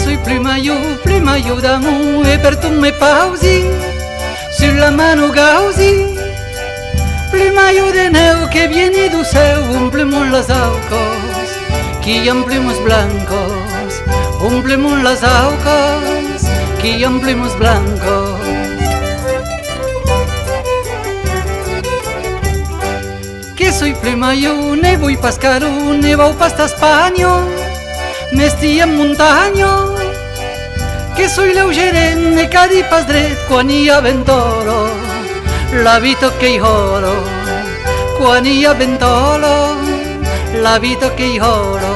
soy plumaillou d'amour et per tous mes pausis sur la mano gauzi. Plumaillou de neu que viene du céu, omplem-nos les aucos, que hi omplim els blancos, omplem-nos les aucos, que hi omplim els blancos. Que soy plumaillou, ne vull pescar ne vau pasta Espanya, m'estic en muntanya. Que soy lleugeret, ne cadi pas dret quan hi ha ventolo, l'habito que hi oro, quan hi ha ventolo, l'habito que hi oro.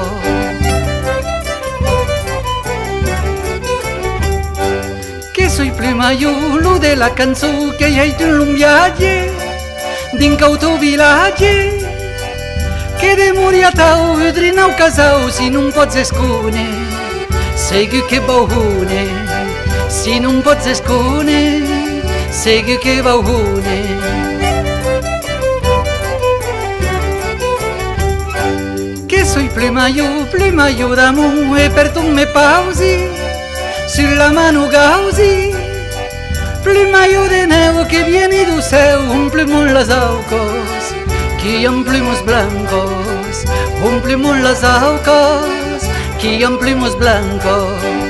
Que soy plumaillou, lo de la cançó que hi ha en un viatge, din cauto vilatge, que de morir a tau, udrinau casau, si non pots escune, segur que baujune, si non pots escune, segur que baujune. Que soy plumaillou d'amour et per tous mes pausis sur la mano gauzi. Plumaillou de neu que viene du céu, omplem-nos les aucos, que hi omplim els blancos, omplem-nos les aucos, que hi omplim els blancos.